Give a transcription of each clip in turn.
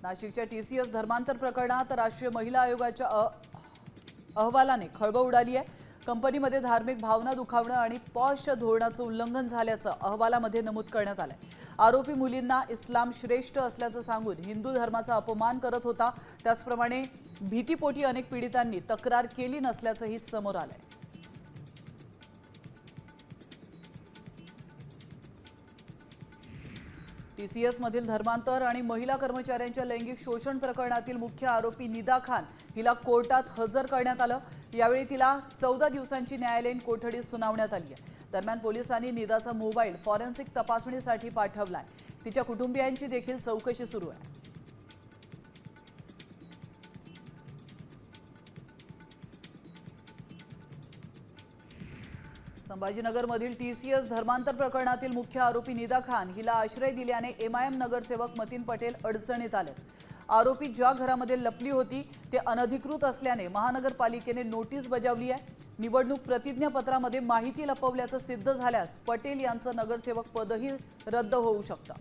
नाशिकच्या TCS धर्मांतर प्रकरणात राष्ट्रीय महिला आयोगाच्या अहवालाने खळबळ उडाली आहे। कंपनीमध्ये धार्मिक भावना दुखावणं आणि पॉश धोरणाचं उल्लंघन झाल्याचं अहवालामध्ये नमूद करण्यात आलंय। आरोपी मुलींना इस्लाम श्रेष्ठ असल्याचं सांगून हिंदू धर्माचा अपमान करत होता। त्याचप्रमाणे भीतीपोटी अनेक पीडितांनी तक्रार केली नसल्याचंही समोर आलंय। TCS मधील धर्मांतर आणि महिला कर्मचाऱ्यांच्या लैंगिक शोषण प्रकरणातील मुख्य आरोपी निदा खान हिला कोर्टात हजर करण्यात आलं। यावेळी तिला 14 दिवसांची न्यायालयीन कोठडी सुनावण्यात आली आहे। दरम्यान पोलिसांनी निदाचा मोबाईल फॉरेन्सिक तपासणीसाठी पाठवलाय। तिच्या कुटुंबियांची देखील चौकशी सुरू आहे। संभाजीनगरमधील TCS धर्मांतर प्रकरणातील मुख्य आरोपी निदा खान हिला आश्रय दिल्याने MIM नगरसेवक मतीन पटेल अडचणीत आले। आरोपी ज्या घरामध्ये लपली होती ते अनधिकृत असल्याने महानगरपालिकेने नोटीस बजावली आहे। निवडणूक प्रतिज्ञापत्रामध्ये माहिती लपवल्याचं सिद्ध झाल्यास पटेल यांचं नगरसेवक पदही रद्द होऊ शकतं।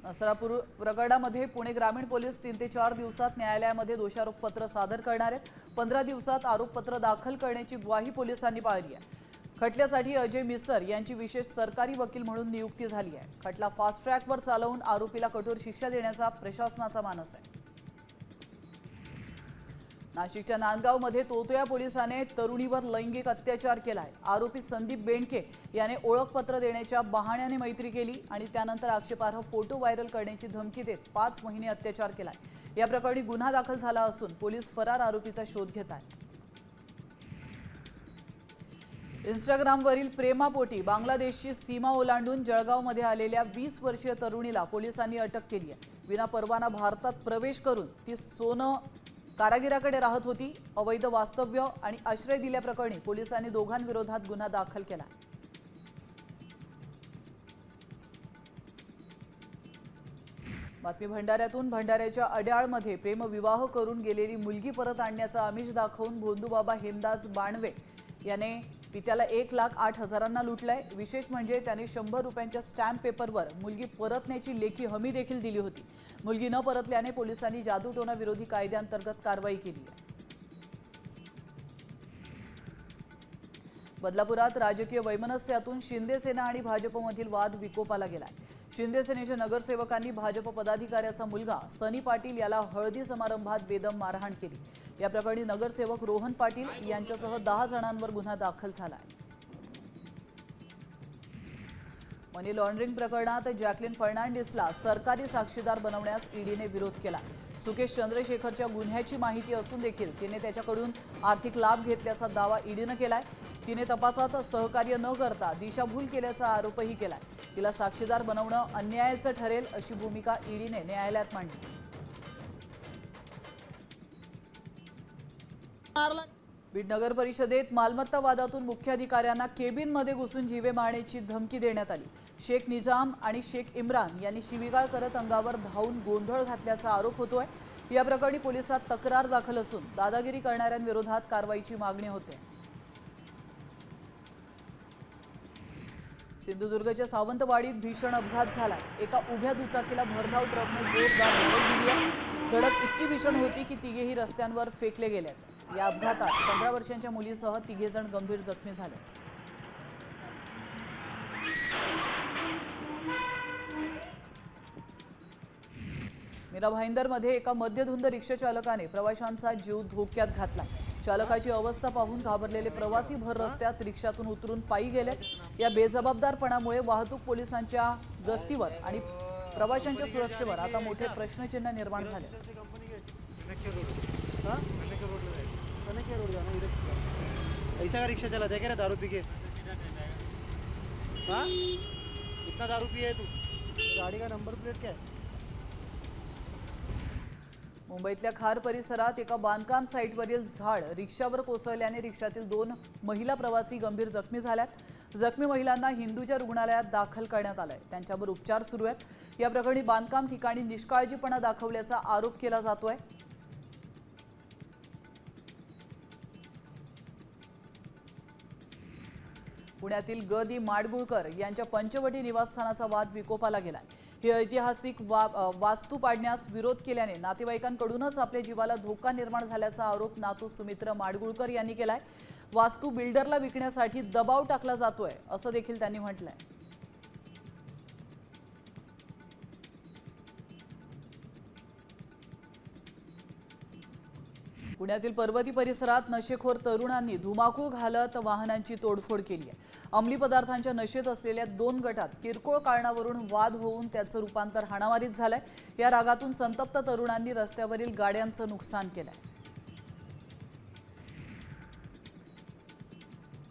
नसरापूर प्रकरणामध्ये पुणे ग्रामीण पोलीस 3 ते 4 दिवसात न्यायालयामध्ये दोषारोपपत्र सादर करणार आहेत। 15 दिवसात आरोपपत्र दाखल करण्याची ग्वाही पोलिसांनी पाळली आहे। खटल्यासाठी अजय मिसर यांची विशेष सरकारी वकील म्हणून नियुक्ती झाली आहे। खटला फास्ट ट्रॅकवर चालवून आरोपीला कठोर शिक्षा देण्याचा प्रशासनाचा मानस आहे। नाशिकच्या नांदगावमध्ये तोतया पोलिसाने तरुणीवर लैंगिक अत्याचार केलाय। आरोपी संदीप बेंडके याने ओळखपत्र देण्याच्या बहाण्याने मैत्री केली आणि त्यानंतर आक्षेपार्ह फोटो व्हायरल करण्याची धमकी देत 5 महिने अत्याचार केलाय। या प्रकरणी गुन्हा दाखल झाला असून पोलीस फरार आरोपीचा शोध घेत आहेत। इंस्टाग्रामवरील प्रेमापोटी बांगलादेशची सीमा ओलांडून जळगावमध्ये आलेल्या 20 वर्षीय तरुणीला पोलिसांनी अटक केली आहे। विना परवाना भारतात प्रवेश करून ती सोनं कारागिराकडे राहत होती। अवैध वास्तव्य आणि आश्रय दिल्याप्रकरणी पोलिसांनी दोघांविरोधात गुन्हा दाखल केला। बातमी भंडाऱ्यातून भंडाऱ्याच्या अड्याळमध्ये प्रेमविवाह करून गेलेली मुलगी परत आणण्याचा आमिष दाखवून भोंदूबाबा हेमदास बाणवे याने पित्याला 1,08,000 लुटलंय। विशेष म्हणजे त्याने 100 रुपयांच्या स्टॅम्प पेपरवर मुलगी परतण्याची लेखी हमी देखील दिली होती। मुलगी न परतल्याने पोलिसांनी जादूटोणा विरोधी कायद्याअंतर्गत कारवाई केली आहे। बदलापुरात राजकीय वैमनस्यातून शिंदे सेना आणि भाजपमधील वाद विकोपाला गेलाय। शिंदे सेनेच्या नगरसेवकांनी भाजप पदाधिकाऱ्याचा मुलगा सनी पाटील याला हळदी समारंभात बेदम मारहाण केली। या प्रकरणी नगरसेवक रोहन पाटील यांच्यासह 10 जणांवर गुन्हा दाखल झाला आहे। मनी लॉन्ड्रिंग प्रकरणात जॅकलिन फर्नांडिसला सरकारी साक्षीदार बनवण्यास ईडीने विरोध केला। सुकेश चंद्रशेखरच्या गुन्ह्याची माहिती असून देखील तिने त्याच्याकडून आर्थिक लाभ घेतल्याचा दावा ईडीने केलाय। तिने तपासात सहकार्य न करता दिशाभूल केल्याचा आरोपही केलाय। तिला साक्षीदार बनवणं अन्यायाचं ठरेल अशी भूमिका ईडीने न्यायालयात मांडली। बीड नगर परिषदेत मालमत्ता वादातून मुख्याधिकाऱ्यांना केबिनमध्ये घुसून जीवे मारण्याची धमकी देण्यात आली। शेख निजाम आणि शेख इम्रान यांनी शिवीगाळ करत अंगावर धावून गोंधळ घातल्याचा आरोप होतोय। या प्रकरणी पोलिसात तक्रार दाखल असून दादागिरी करणाऱ्यांविरोधात कारवाईची मागणी होते। सिंधुदुर्गच्या सावंतवाडीत भीषण अपघात झाला। एका उभ्या दुचाकीला भरधाव ट्रकने जोरदार धडक दिली आहे। धडक इतकी भीषण होती की तिघेही रस्त्यांवर फेकले गेलेत। या अपघातात 15 वर्षांच्या मुलीसह 3 जण गंभीर जखमी झाले। मीरा भाईंदरमध्ये एका मद्यधुंद रिक्षा चालकाने प्रवाशांचा जीव धोक्यात घातला। चालकाची अवस्था पाहून घाबरलेले प्रवासी भर रस्त्यात रिक्षातून उतरून पायी गेले। या बेजबाबदारपणामुळे वाहतूक पोलिसांच्या गस्तीवर आणि प्रवाशांच्या सुरक्षेवर आता मोठे प्रश्नचिन्ह निर्माण झाले। ऐसा का रिक्शा चलाता है क्या दारू पी के? हाँ इतना दारू पिए तू? गाड़ी का नंबर प्लेट क्या है? मुंबईतल्या खार परिसरात एका बांधकाम साईटवरील झाड रिक्षावर कोसळल्याने रिक्षातील 2 महिला प्रवासी गंभीर जखमी झाल्यात। जखमी महिलांना हिंदूच्या रुग्णालयात दाखल करण्यात आलंय। त्यांच्यावर उपचार सुरू आहेत। या प्रकरणी बांधकाम ठिकाणी निष्काळजीपणा दाखवल्याचा आरोप केला जातोय। पुण्यातील ग दी माडगुळकर यांच्या पंचवटी निवासस्थानाचा वाद विकोपाला गेलाय। ही ऐतिहासिक वास्तू पाडण्यास विरोध केल्याने नातेवाईकांकडूनच आपल्या जीवाला धोका निर्माण झाल्याचा आरोप नातू सुमित्र माडगुळकर यांनी केलाय। वास्तू बिल्डरला विकण्यासाठी दबाव टाकला जातोय असं देखील त्यांनी म्हटलंय। पुण्यातील पर्वती परिसरात नशेखोर तरुणांनी धुमाकूळ घालत वाहनांची तोडफोड केली आहे। अंमली पदार्थांच्या नशेत असलेल्या 2 गटात किरकोळ कारणावरून वाद होऊन त्याचं रूपांतर हाणामारीत झालंय। या रागातून संतप्त तरुणांनी रस्त्यावरील गाड्यांचं नुकसान केलंय।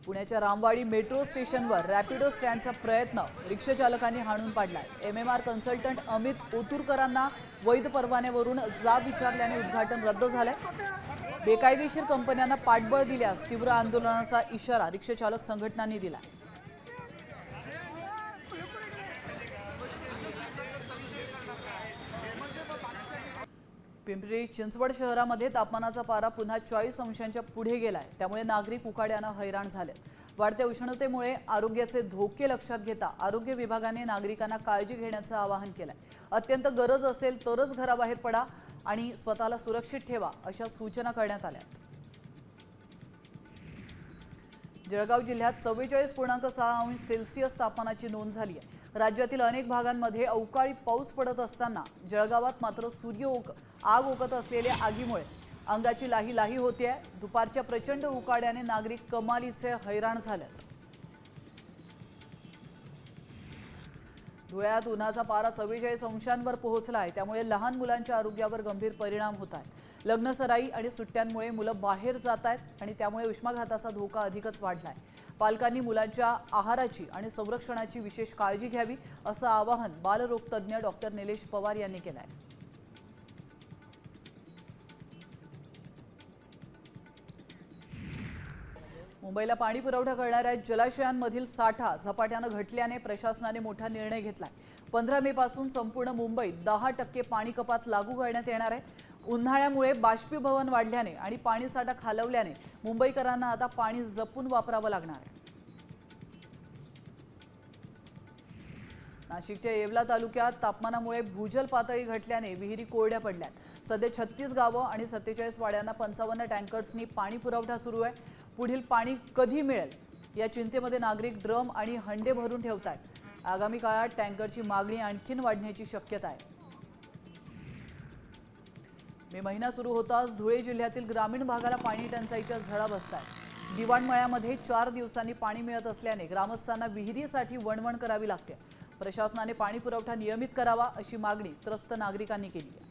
पुण्याच्या रामवाडी मेट्रो स्टेशनवर रॅपिडो स्टँडचा प्रयत्न रिक्षा चालकांनी हाणून पाडलाय। MMR कन्सल्टंट अमित ओतुरकरांना वैध परवान्यावरून जाब विचारल्याने उद्घाटन रद्द झालंय। बेकायदेशीर कंपन्यांना पाठबळ दिल्यास तीव्र आंदोलनाचा इशारा रिक्षा चालक संघटनांनी दिला। पिंपरी चिंचवड शहरामध्ये तापमानाचा पारा पुन्हा 40 अंशांच्या पुढे गेलाय। त्यामुळे नागरिक उकाड्यानं हैराण झालेत। वाढत्या उष्णतेमुळे आरोग्याचे धोके लक्षात घेता आरोग्य विभागाने नागरिकांना काळजी घेण्याचं आवाहन केलंय। अत्यंत गरज असेल तरच घराबाहेर पडा आणि स्वतःला सुरक्षित ठेवा अशा सूचना करण्यात आल्या। जळगाव जिल्ह्यात 44.6 अंश सेल्सिअस तापमानाची नोंद झाली आहे। राज्यातील अनेक भागांमध्ये अवकाळी पाऊस पडत असताना जळगावात मात्र आग ओकत असलेल्या आगीमुळे अंगाची लाही लाही होते। दुपारच्या प्रचंड उकाड्याने नागरिक कमालीचे हैराण झालेत। धुळ्यात उन्हाचा पारा 44 अंशांवर पोहोचलाय। त्यामुळे लहान मुलांच्या आरोग्यावर गंभीर परिणाम होत आहेत। लग्नसराई आणि सुट्ट्यांमुळे मुलं बाहेर जात आहेत आणि त्यामुळे उष्माघाताचा धोका अधिकच वाढलाय। पालकांनी मुलांच्या आहाराची आणि संरक्षणाची विशेष काळजी घ्यावी असं आवाहन बालरोग तज्ज्ञ डॉक्टर निलेश पवार यांनी केलंय। मुंबईला पाणी पुरवठा करणाऱ्या जलाशयांमधील साठा झपाट्याने घटल्याने प्रशासनाने मोठा निर्णय घेतलाय। 15 मे पासून संपूर्ण मुंबईत 10% पाणी कपात लागू करण्यात येणार आहे। उन्हाळ्यामुळे बाष्पीभवन वाढल्याने आणि पाणीसाठा खालवल्याने मुंबईकरांना आता पाणी जपून वापरावं लागणार आहे। नाशिकच्या येवला तालुक्यात तापमानामुळे भूजल पातळी घटल्याने विहिरी कोरड्या पडल्यात। सध्या 36 गावं आणि 47 वाड्यांना 55 टँकर्सनी पाणी पुरवठा सुरू आहे। पुढील पाणी कधी मिळेल या चिंतेमध्ये नागरिक ड्रम आणि हंडे भरून ठेवतात। आगामी काळात टँकरची मागणी आणखीन वाढण्याची शक्यता आहे। मे महिना सुरू होताच धुळे जिल्ह्यातील ग्रामीण भागाला पाणी टंचाईच्या झळा बसतात। दिवाणमळ्यामध्ये 4 दिवसांनी पाणी मिळत असल्याने ग्रामस्थांना विहिरीसाठी वणवण करावी लागते। प्रशासनाने पाणी पुरवठा नियमित करावा अशी मागणी त्रस्त नागरिकांनी केली आहे।